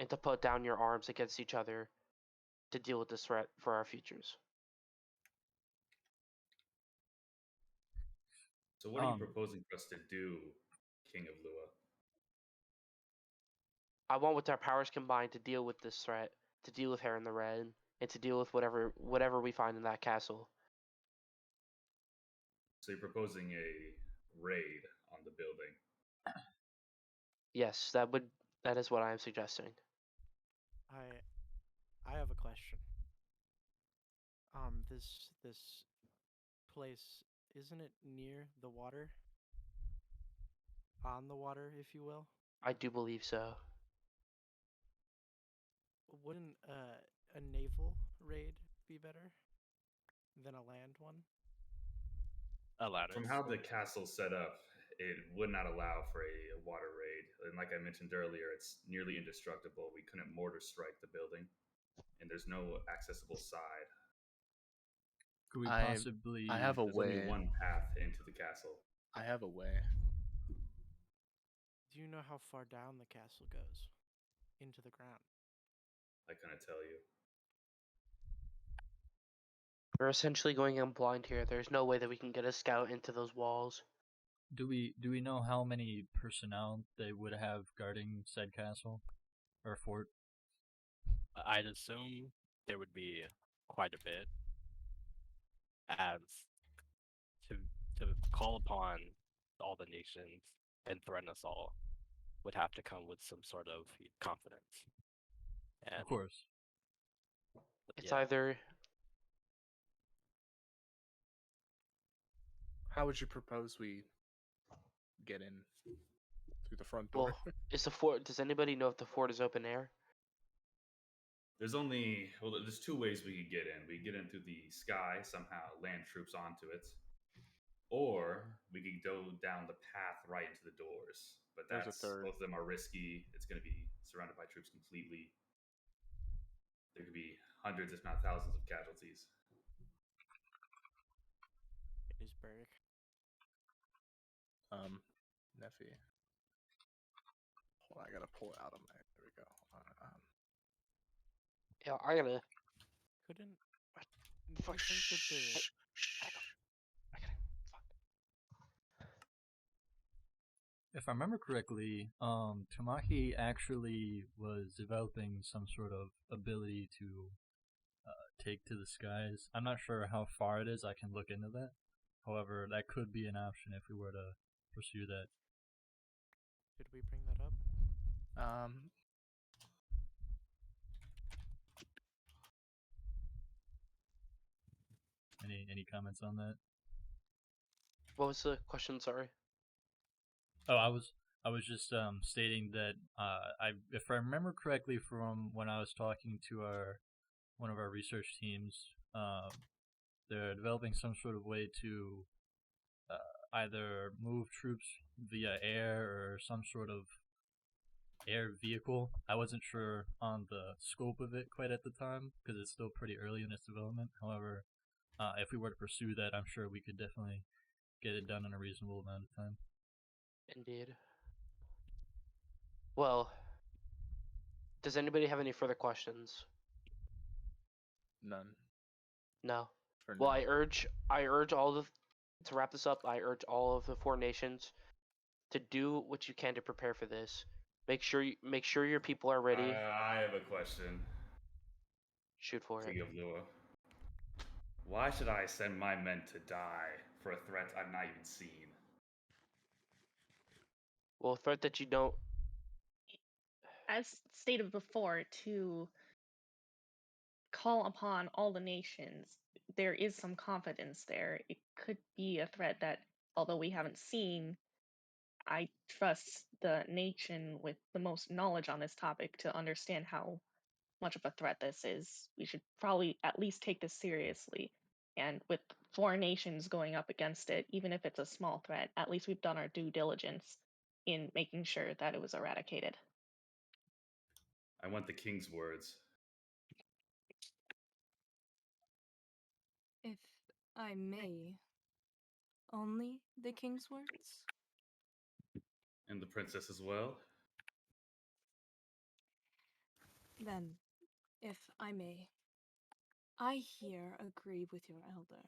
Speaker 12: and to put down your arms against each other to deal with this threat for our futures.
Speaker 5: So what are you proposing for us to do, King of Lua?
Speaker 12: I want with our powers combined to deal with this threat, to deal with Hair in the Red, and to deal with whatever we find in that castle.
Speaker 5: So you're proposing a raid on the building.
Speaker 12: Yes, that is what I am suggesting.
Speaker 9: I have a question. This place, isn't it near the water? On the water, if you will?
Speaker 12: I do believe so.
Speaker 9: Wouldn't a naval raid be better than a land one?
Speaker 5: From how the castle's set up, it would not allow for a water raid. And like I mentioned earlier, it's nearly indestructible. We couldn't mortar strike the building, and there's no accessible side.
Speaker 1: Could we possibly?
Speaker 8: I have a
Speaker 5: There's
Speaker 8: way.
Speaker 5: only one path into the castle.
Speaker 8: I have a way.
Speaker 9: Do you know how far down the castle goes? Into the ground?
Speaker 5: I couldn't tell you.
Speaker 12: We're essentially going in blind here. There's no way that we can get a scout into those walls.
Speaker 1: Do we know how many personnel they would have guarding said castle or fort?
Speaker 3: I'd assume there would be quite a bit, as to call upon all the nations and threaten us all would have to come with some sort of confidence. And
Speaker 1: Of course.
Speaker 12: It's either
Speaker 8: How would you propose we get in through the front door?
Speaker 12: well, is the fort? Does anybody know if the fort is open air?
Speaker 5: There's two ways we could get in. We get in through the sky, somehow land troops onto it, or we could go down the path right into the doors. But
Speaker 8: There's a
Speaker 5: that's
Speaker 8: third.
Speaker 5: both of them are risky. It's going to be surrounded by troops completely. There could be hundreds, if not thousands, of casualties.
Speaker 9: Gettysburg.
Speaker 8: Neffy. Hold on, I gotta pull it out of my. There we go.
Speaker 12: Yeah, I gotta.
Speaker 9: Couldn't.
Speaker 12: Fuck.
Speaker 9: I think that the.
Speaker 1: If I remember correctly, Tamaki actually was developing some sort of ability to take to the skies. I'm not sure how far it is. I can look into that. However, that could be an option if we were to pursue that.
Speaker 9: Did we bring that up?
Speaker 1: Any comments on that?
Speaker 12: What was the question? Sorry.
Speaker 1: Oh, I was just stating that if I remember correctly from when I was talking to one of our research teams, they're developing some sort of way to either move troops via air or some sort of air vehicle. I wasn't sure on the scope of it quite at the time because it's still pretty early in its development. However, if we were to pursue that, I'm sure we could definitely get it done in a reasonable amount of time.
Speaker 12: Indeed. Well, does anybody have any further questions?
Speaker 8: None.
Speaker 12: No.
Speaker 8: For
Speaker 12: Well,
Speaker 8: now.
Speaker 12: I urge all the to wrap this up. I urge all of the four nations to do what you can to prepare for this. Make sure your people are ready.
Speaker 5: I have a question.
Speaker 12: Shoot for it.
Speaker 5: King of Lua. Why should I send my men to die for a threat I've not even seen?
Speaker 12: Well, a threat that you don't.
Speaker 10: As stated before, to call upon all the nations, there is some confidence there. It could be a threat that, although we haven't seen, I trust the nation with the most knowledge on this topic to understand how much of a threat this is. We should probably at least take this seriously. And with four nations going up against it, even if it's a small threat, at least we've done our due diligence in making sure that it was eradicated.
Speaker 5: I want the king's words.
Speaker 13: If I may, only the king's words?
Speaker 5: And the princess as well?
Speaker 13: Then, if I may, I here agree with your elder.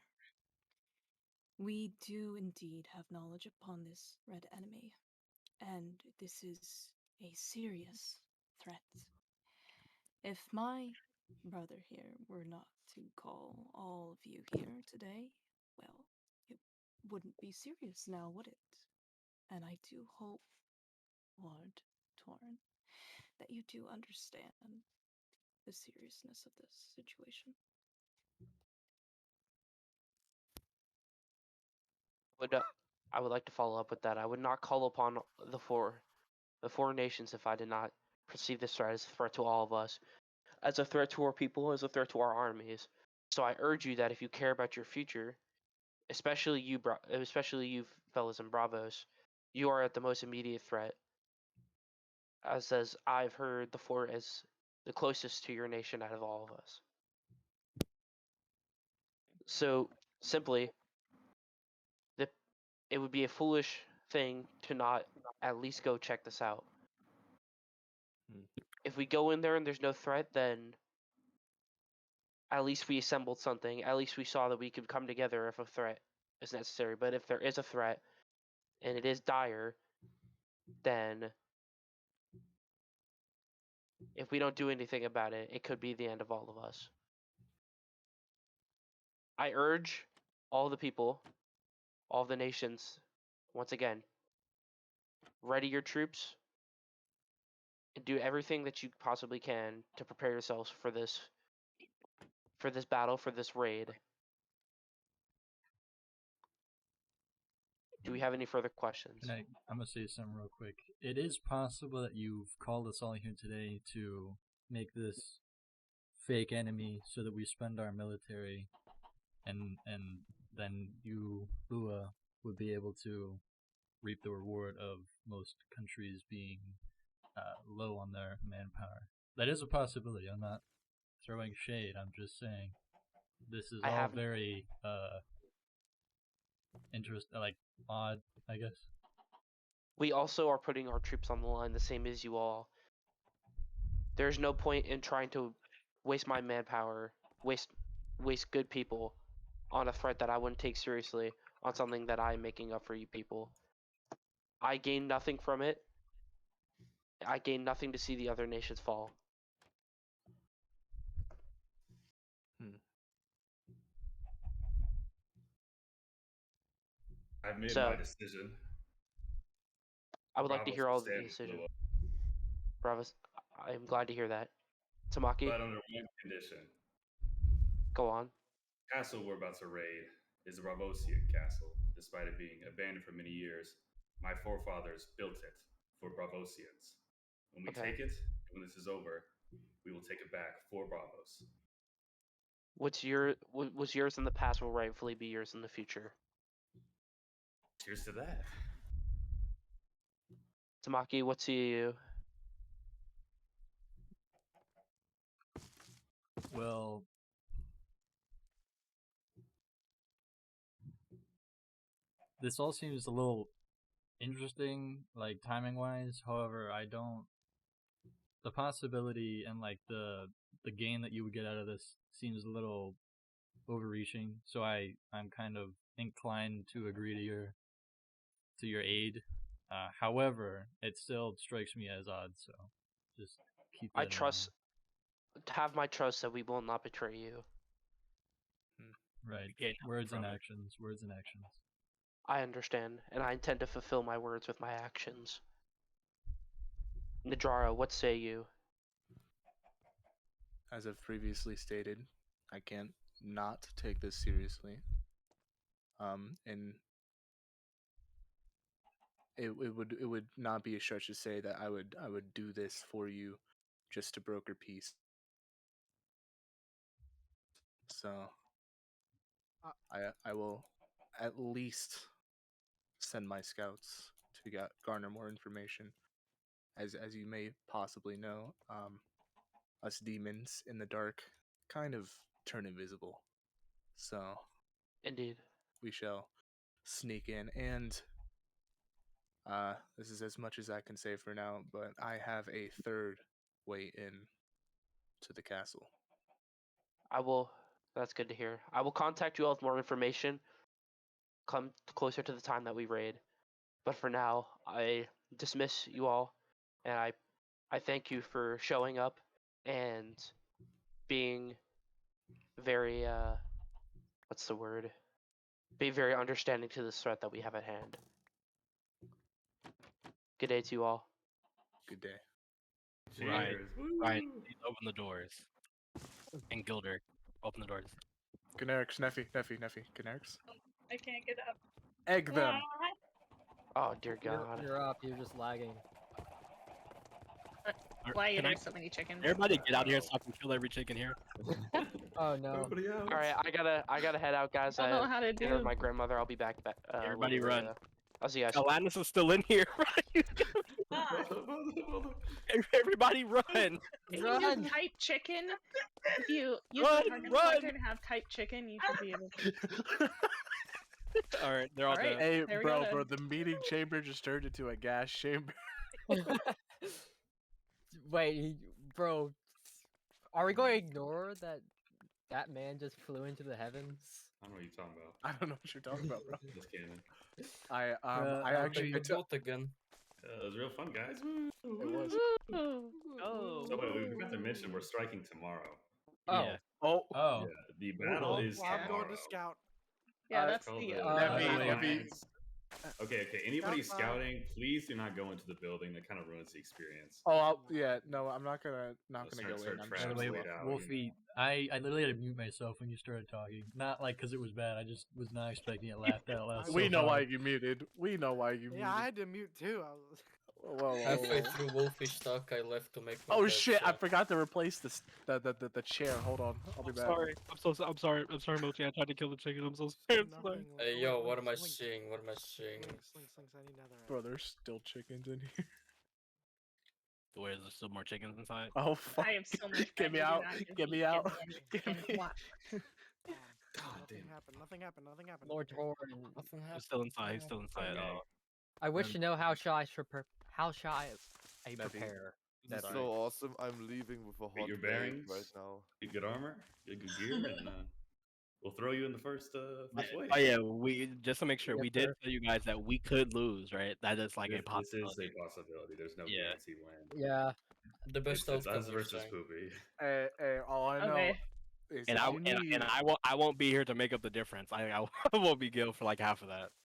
Speaker 13: We do indeed have knowledge upon this red enemy, and this is a serious threat. If my brother here were not to call all of you here today, well, it wouldn't be serious now, would it? And I do hope, Lord Torn, that you do understand the seriousness of this situation.
Speaker 12: I would like to follow up with that. I would not call upon the four nations if I did not perceive this threat as a threat to all of us, as a threat to our people, as a threat to our armies. So I urge you that if you care about your future, especially you fellas in Bravos, you are at the most immediate threat. As I've heard the fort as the closest to your nation out of all of us. So simply, it would be a foolish thing to not at least go check this out. If we go in there and there's no threat, then at least we assembled something. At least we saw that we could come together if a threat is necessary. But if there is a threat and it is dire, then if we don't do anything about it, it could be the end of all of us. I urge all the people all the nations, once again, ready your troops and do everything that you possibly can to prepare yourselves for this battle, for this raid. Do we have any further questions?
Speaker 1: And I'm gonna say something real quick. It is possible that you've called us all here today to make this fake enemy so that we spend our military, and then you, Lua, would be able to reap the reward of most countries being low on their manpower. That is a possibility. I'm not throwing shade. I'm just saying this is all very odd, I guess.
Speaker 12: We also are putting our troops on the line, the same as you all. There's no point in trying to waste my manpower, waste good people on a threat that I wouldn't take seriously, on something that I'm making up for you people. I gain nothing from it. I gain nothing to see the other nations fall.
Speaker 5: I've made
Speaker 12: So,
Speaker 5: my decision.
Speaker 12: I would like to
Speaker 5: Bravos
Speaker 12: hear
Speaker 5: will
Speaker 12: all
Speaker 5: stay
Speaker 12: the
Speaker 5: with
Speaker 12: decision.
Speaker 5: Lua,
Speaker 12: Bravos, I'm glad to hear that. Tamaki,
Speaker 5: but under one condition.
Speaker 12: go on.
Speaker 5: The castle we're about to raid is a Bravosian castle. Despite it being abandoned for many years, my forefathers built it for Bravosians. When we take it, when this is over, we will take it back for Bravos.
Speaker 12: Was yours in the past will rightfully be yours in the future.
Speaker 5: Cheers to that.
Speaker 12: Tamaki, what's you?
Speaker 1: Well, this all seems a little interesting, like timing wise. However, I don't. The possibility and like the gain that you would get out of this seems a little overreaching. So I'm kind of inclined to agree to your aid. However, it still strikes me as odd. So just keep that in mind.
Speaker 12: Have my trust that we will not betray you.
Speaker 1: Right. Words and actions. Words and actions.
Speaker 12: I understand, and I intend to fulfill my words with my actions. Najara, what say you?
Speaker 8: As I've previously stated, I can't not take this seriously. And it would not be a stretch to say that I would do this for you just to broker peace. So I will at least send my scouts to garner more information. As you may possibly know, us demons in the dark kind of turn invisible. So
Speaker 12: indeed,
Speaker 8: we shall sneak in, and this is as much as I can say for now, but I have a third way in to the castle.
Speaker 12: That's good to hear. I will contact you all with more information come closer to the time that we raid. But for now, I dismiss you all, and I thank you for showing up and being very what's the word? Be very understanding to this threat that we have at hand. Good day to you all.
Speaker 8: Good day.
Speaker 3: Ryan, please open the doors. And Gilder, open the doors.
Speaker 8: Canarix, Neffy, Canarix.
Speaker 4: I can't get up.
Speaker 8: Egg them.
Speaker 12: Oh dear God.
Speaker 6: You're up. You're just lagging.
Speaker 10: Why are there so many chickens?
Speaker 3: Everybody get out here so I can kill every chicken here.
Speaker 6: Oh no.
Speaker 12: All right, I gotta head out, guys.
Speaker 10: I don't know how to do.
Speaker 12: My grandmother. I'll be back.
Speaker 3: Everybody
Speaker 12: later,
Speaker 3: run.
Speaker 12: I'll see you guys.
Speaker 3: Alanis is still in here. Everybody run.
Speaker 10: If you just type chicken, if you use the target selector to have type chicken, you should be able to.
Speaker 3: All right, they're all dead.
Speaker 8: Hey,
Speaker 10: there we
Speaker 8: bro,
Speaker 10: go.
Speaker 8: the meeting chamber just turned into a gas chamber.
Speaker 6: Wait, bro. Are we going to ignore that man just flew into the heavens?
Speaker 5: I don't know what you're talking about.
Speaker 8: I don't know what you're talking about, bro.
Speaker 5: Just kidding.
Speaker 8: I actually
Speaker 7: the boat again.
Speaker 5: It was real fun, guys.
Speaker 8: It was.
Speaker 4: Oh.
Speaker 5: So wait, we forgot to mention we're striking tomorrow.
Speaker 6: Oh.
Speaker 3: Yeah.
Speaker 8: Oh.
Speaker 5: Yeah, the battle is
Speaker 9: I'm going
Speaker 5: tomorrow.
Speaker 9: to scout.
Speaker 10: Yeah, that's
Speaker 5: Call
Speaker 10: the.
Speaker 5: the alliance. Okay. Anybody
Speaker 9: Scout five.
Speaker 5: scouting, please do not go into the building. That kind of ruins the experience.
Speaker 8: Oh, no, I'm not gonna
Speaker 5: Start
Speaker 8: go in. I'm
Speaker 5: traps
Speaker 1: By the way,
Speaker 5: laid out.
Speaker 1: Wolfie, I literally had to mute myself when you started talking. Not like because it was bad. I just was not expecting it laughed out loud.
Speaker 8: We
Speaker 1: so
Speaker 8: know why
Speaker 1: hard.
Speaker 8: you muted. We know why you muted.
Speaker 9: Yeah, I had to mute too. I was...
Speaker 8: Whoa.
Speaker 7: Halfway through Wolfish talk, I left to make my
Speaker 8: Oh
Speaker 7: bed,
Speaker 8: shit! I
Speaker 7: so-
Speaker 8: forgot to replace the chair. Hold on, I'll be back.
Speaker 3: Sorry, I'm sorry, Mochi. I tried to kill the chicken. I'm so sorry. I'm sorry.
Speaker 7: Hey yo, what am I seeing? What am I seeing?
Speaker 9: Slinks, I need netherite.
Speaker 8: Bro, there's still chickens in here.
Speaker 3: Where is there still more chickens inside?
Speaker 8: Oh fuck!
Speaker 10: I have so much.
Speaker 8: Get me out! Get me out! Get me.
Speaker 10: What?
Speaker 9: Nothing happened.
Speaker 6: Lord Torn.
Speaker 3: He's still inside. He's still inside.
Speaker 6: I wish to know how shall I prepare.
Speaker 11: This is
Speaker 6: that
Speaker 11: so awesome. I'm leaving with a hot
Speaker 5: Get your
Speaker 11: egg
Speaker 5: bearings
Speaker 11: right now.
Speaker 5: Get good armor, get good gear, and we'll throw you in the first wave.
Speaker 3: Oh yeah, we just to make sure
Speaker 6: Yes,
Speaker 3: we did
Speaker 6: sir.
Speaker 3: tell you guys that we could lose, right? That is like a
Speaker 5: This is
Speaker 3: possibility.
Speaker 5: a possibility. There's no
Speaker 3: Yeah.
Speaker 5: guaranteed win.
Speaker 6: Yeah.
Speaker 7: The best
Speaker 5: It's
Speaker 7: outcome.
Speaker 5: us
Speaker 7: you're
Speaker 5: versus
Speaker 7: saying.
Speaker 5: Poopy.
Speaker 8: Hey, all I know
Speaker 10: Okay.
Speaker 8: is
Speaker 3: And
Speaker 8: if
Speaker 3: I
Speaker 8: you need-
Speaker 3: and I won't be here to make up the difference. I won't be guilt for like half of that.